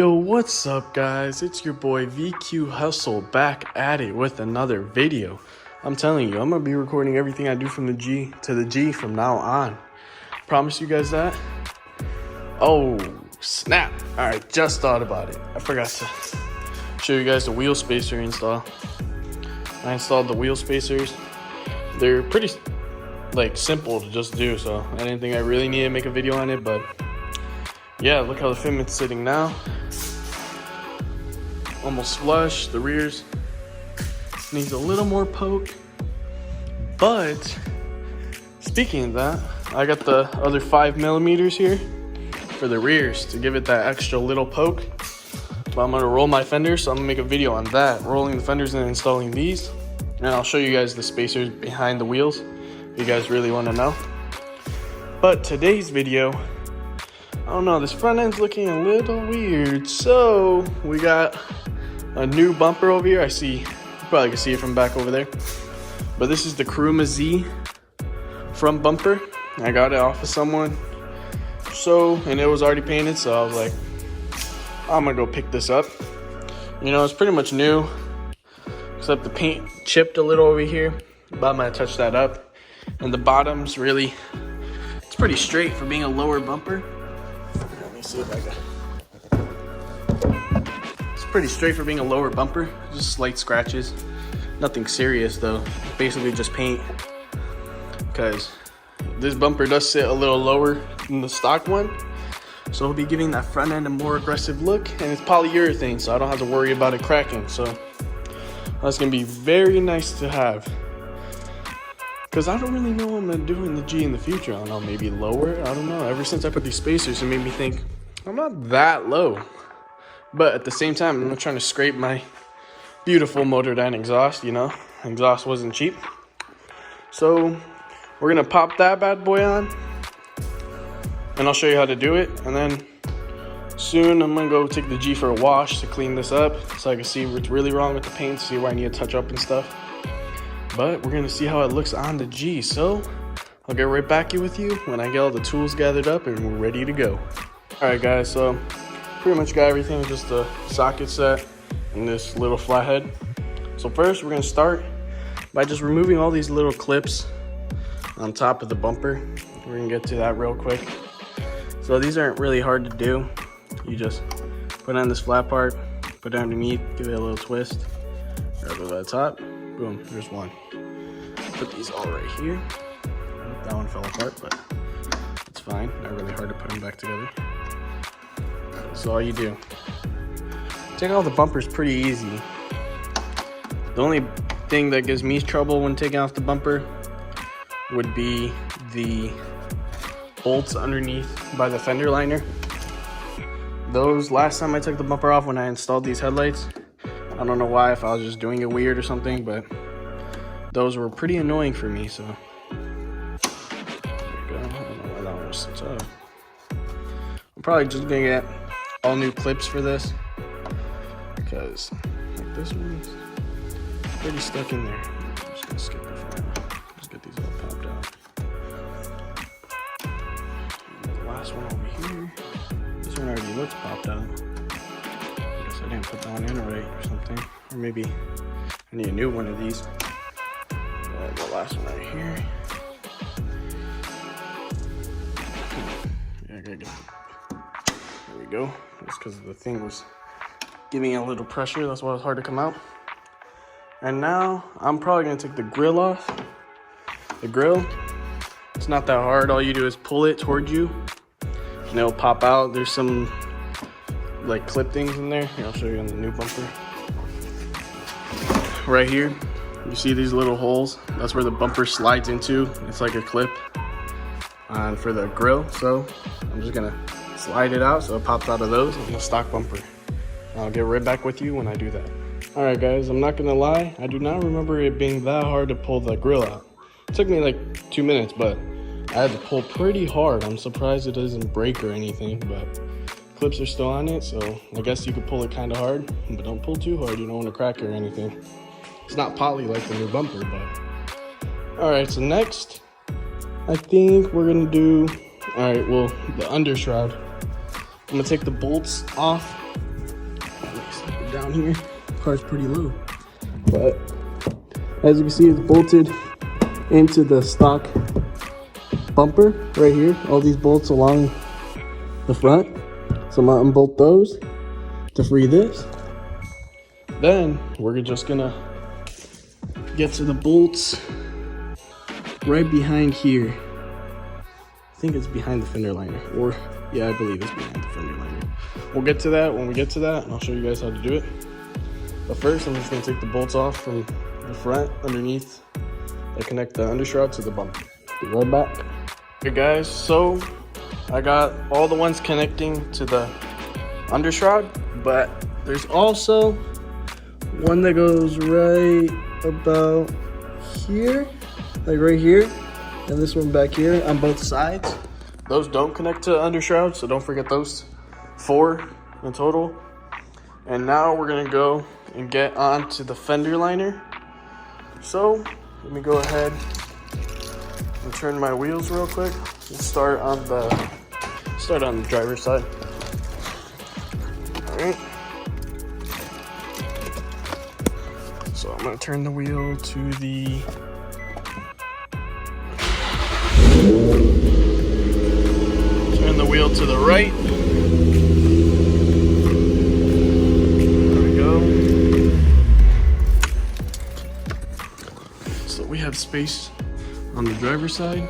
Yo, what's up guys? It's your boy VQ Hustle back at it with another video. I'm telling you, I'm gonna be recording everything I do from the G to the G from now on. Promise you guys that. Oh, snap. Alright, just thought about it. I forgot to show you guys the wheel spacer install. I installed the wheel spacers. They're pretty simple to just do, so I didn't think I really needed to make a video on it, but yeah, look how the fitment's sitting now. Almost flush. The rears needs a little more poke, but speaking of that, I got the other 5mm here for the rears to give it that extra little poke. But I'm gonna roll my fenders, so I'm gonna make a video on that, rolling the fenders and installing these, and I'll show you guys the spacers behind the wheels if you guys really want to know. But today's video, I don't know, this front end's looking a little weird. So we got a new bumper over here. You probably can see it from back over there. But this is the Kuruma Z front bumper. I got it off of someone. And it was already painted, so I was like, I'm gonna go pick this up. You know, it's pretty much new, except the paint chipped a little over here. But I'm gonna touch that up. And the bottom's really, it's pretty straight for being a lower bumper. Let me see if I can. It's pretty straight for being a lower bumper. Just slight scratches. Nothing serious though. Basically just paint. Because this bumper does sit a little lower than the stock one. So it'll be giving that front end a more aggressive look. And it's polyurethane, so I don't have to worry about it cracking. So that's going to be very nice to have. Because I don't really know what I'm going to do in the G in the future. I don't know, maybe lower? I don't know. Ever since I put these spacers, it made me think, I'm not that low. But at the same time, I'm not trying to scrape my beautiful Motordyne exhaust, you know. Exhaust wasn't cheap. So we're going to pop that bad boy on. And I'll show you how to do it. And then soon I'm going to go take the G for a wash to clean this up, so I can see what's really wrong with the paint, see where I need to touch up and stuff. But we're going to see how it looks on the G. So I'll get right back with you when I get all the tools gathered up and we're ready to go. Alright guys, so pretty much got everything with just the socket set and this little flathead. So first we're going to start by just removing all these little clips on top of the bumper. We're going to get to that real quick. So these aren't really hard to do. You just put on this flat part, put it underneath, give it a little twist, grab it at the top, boom, there's one. Put these all right here. That one fell apart, but it's fine. Not really hard to put them back together. So all you do, take off the bumpers pretty easy. The only thing that gives me trouble when taking off the bumper would be the bolts underneath by the fender liner. Those, last time I took the bumper off when I installed these headlights, I don't know why, if I was just doing it weird or something, but those were pretty annoying for me, so there you go. I don't know why that one was so tough. I'm probably just gonna get all new clips for this, because like this one's pretty stuck in there. I'm just gonna skip it for now. Just get these all popped out. The last one over here. This one already looks popped out. I guess I didn't put that one in right or something. Or maybe I need a new one of these. The last one right here. Yeah, I gotta get it. There we go. That's because the thing was giving it a little pressure. That's why it was hard to come out. And now I'm probably gonna take the grill off. The grill, it's not that hard. All you do is pull it towards you and it'll pop out. There's some like clip things in there. Here, I'll show you on the new bumper. Right here, you see these little holes? That's where the bumper slides into. It's like a clip for the grill. So I'm just gonna slide it out so it pops out of those on the stock bumper. I'll get right back with you when I do that. All right guys, I'm not gonna lie, I do not remember it being that hard to pull the grill out. It took me like 2 minutes, but I had to pull pretty hard. I'm surprised it doesn't break or anything, but clips are still on it, so I guess you could pull it kind of hard, but don't pull too hard. You don't want to crack it or anything. It's not poly like the new bumper, but. All right, so next, I think we're gonna do, all right, well, the undershroud. I'm gonna take the bolts off down here. The car's pretty low. But as you can see, it's bolted into the stock bumper right here. All these bolts along the front. So I'm gonna unbolt those to free this. Then we're just gonna get to the bolts right behind here. I think it's behind the fender liner, or yeah, I believe it's behind the fender liner. We'll get to that when we get to that, and I'll show you guys how to do it. But first, I'm just gonna take the bolts off from the front underneath that connect the undershroud to the bumper. Be right back. Okay guys, so I got all the ones connecting to the undershroud, but there's also one that goes right about here, like right here, and this one back here on both sides. Those don't connect to undershroud, so don't forget those 4 in total. And now we're gonna go and get onto the fender liner. So let me go ahead and turn my wheels real quick and start on the driver's side. All right. So I'm gonna turn the wheel to the right. There we go. So we have space on the driver's side.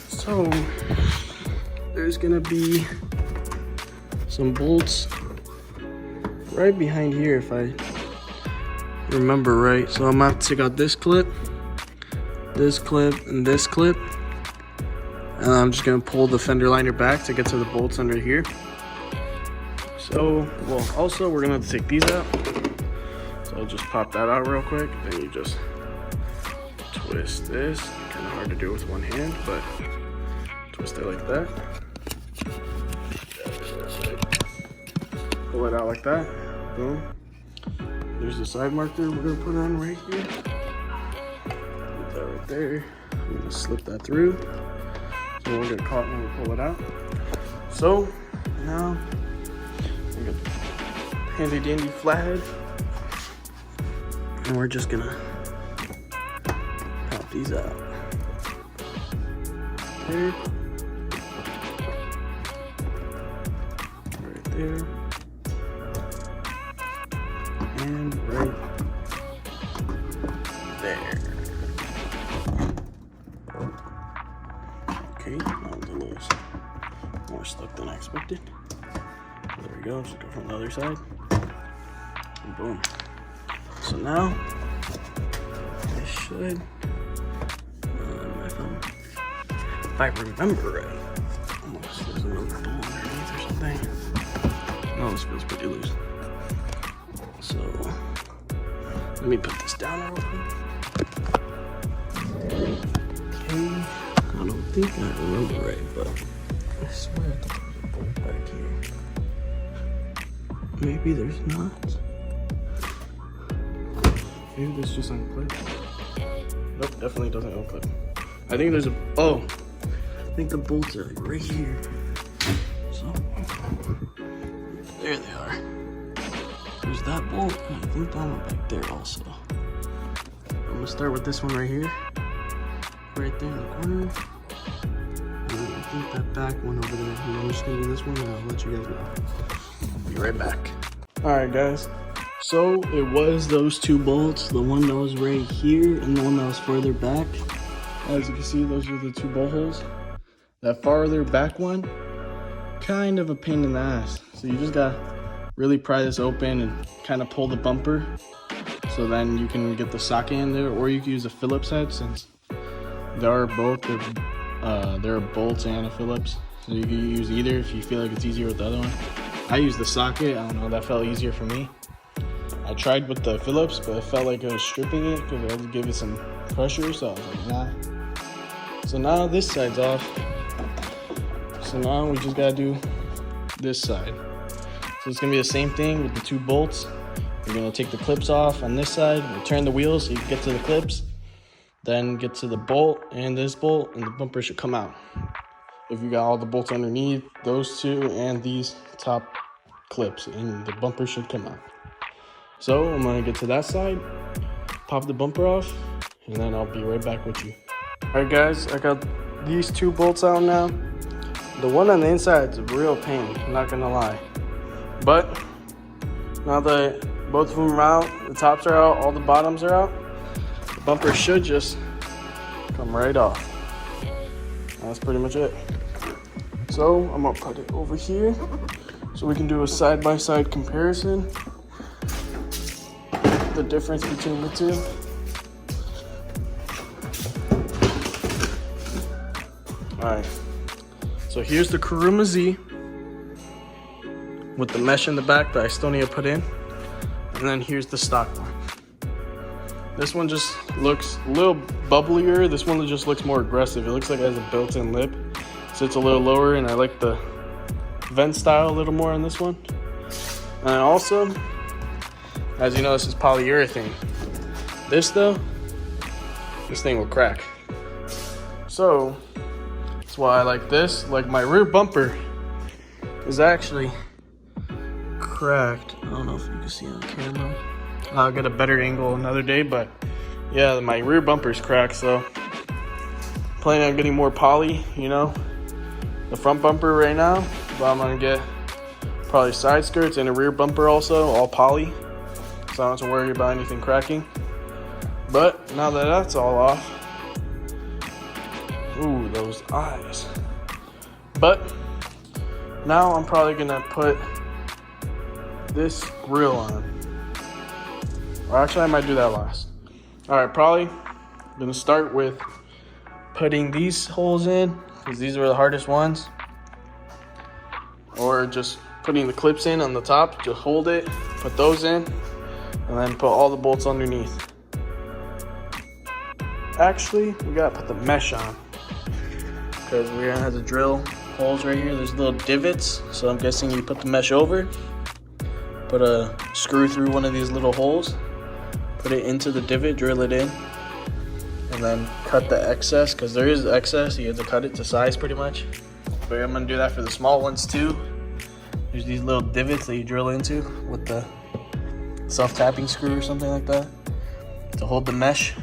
So there's gonna be some bolts right behind here if I remember right. So I'm gonna take out this clip, and this clip. And I'm just gonna pull the fender liner back to get to the bolts under here. So, well, also we're gonna have to take these out. So I'll just pop that out real quick. Then you just twist this. Kind of hard to do with one hand, but twist it like that. Pull it out like that. Boom. There's the side marker we're gonna put on right here. Put that right there. I'm gonna slip that through. So we'll get caught when we pull it out. So now we got the handy dandy flathead, and we're just gonna pop these out. There, right there, and right there. Okay, that was a little more stuck than I expected. There we go, just go from the other side. And boom. So now, I should, if I remember right, unless there's another bolt underneath or something. No, this feels pretty loose. So, let me put this down real quick. Okay. I don't think I remember right, but I swear I thought there was a bolt back here. Maybe there's not. Maybe this just unclipped. Nope, definitely doesn't unclip. I think there's a, oh, I think the bolts are like right here. So, there they are. There's that bolt, and I think that one back there also. I'm gonna start with this one right here. Right there in the corner. And I think that back one over there. I'm just gonna do this one and I'll let you guys know. Be right back. Alright guys, so it was those 2 bolts, the one that was right here and the one that was further back. As you can see, those are the 2 bolt holes. That farther back one, kind of a pain in the ass. So you just gotta really pry this open and kind of pull the bumper, so then you can get the socket in there, or you can use a Phillips head, since there are both, there are bolts and a Phillips. So you can use either if you feel like it's easier with the other one. I use the socket, I don't know, that felt easier for me. I tried with the Phillips, but it felt like I was stripping it because I had to give it some pressure, so I was like, nah. So now this side's off. So now we just gotta do this side. So it's gonna be the same thing with the 2 bolts. We're gonna take the clips off on this side, we'll turn the wheels so you can get to the clips, then get to the bolt and this bolt, and the bumper should come out. If you got all the bolts underneath, those 2 and these top clips and the bumper should come out. So I'm gonna get to that side, pop the bumper off, and then I'll be right back with you. All right guys, I got these two bolts out now. The one on the inside is a real pain, I'm not gonna lie. But now that both of them are out, the tops are out, all the bottoms are out, the bumper should just come right off. That's pretty much it. So I'm gonna put it over here so we can do a side-by-side comparison. The difference between the two. Alright, so here's the Kuruma Z with the mesh in the back that I still need to put in. And then here's the stock one. This one just looks a little bubblier. This one just looks more aggressive. It looks like it has a built-in lip. So it's a little lower, and I like the vent style a little more on this one. And also, as you know, this is polyurethane. This though, this thing will crack. So that's why I like this. Like my rear bumper is actually cracked. I don't know if you can see on camera. I'll get a better angle another day, but yeah, my rear bumper's cracked, so planning on getting more poly, you know, the front bumper right now, but I'm gonna get probably side skirts and a rear bumper also, all poly, so I don't have to worry about anything cracking. But now that that's all off, ooh, those eyes. But now I'm probably gonna put this grill on. Or actually, I might do that last. All right, probably gonna start with putting these holes in, because these are the hardest ones. Or just putting the clips in on the top to hold it, put those in, and then put all the bolts underneath. Actually, we gotta put the mesh on, because we're gonna have to drill holes right here. There's little divots, so I'm guessing you put the mesh over, put a screw through one of these little holes, put it into the divot, drill it in, and then cut the excess, because there is excess. You have to cut it to size pretty much. But I'm gonna do that for the small ones too. There's these little divots that you drill into with the self-tapping screw or something like that to hold the mesh.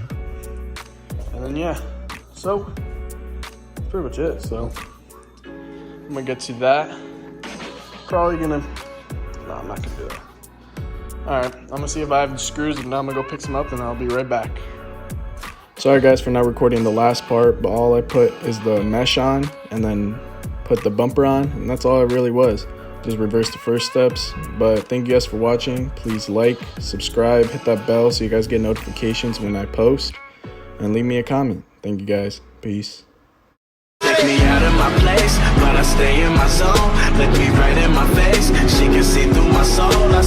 And then yeah, so that's pretty much it. So I'm gonna get to that. Probably gonna, no, I'm not gonna do that. All right, I'm gonna see if I have the screws, and now I'm gonna go pick some up, and I'll be right back. Sorry guys for not recording the last part, but all I put is the mesh on and then put the bumper on, and that's all it really was. Just reverse the first steps. But thank you guys for watching. Please like, subscribe, hit that bell so you guys get notifications when I post, and leave me a comment. Thank you guys. Peace. Take me out of my place, but I stay in my zone. Look me right in my face, she can see through my soul. I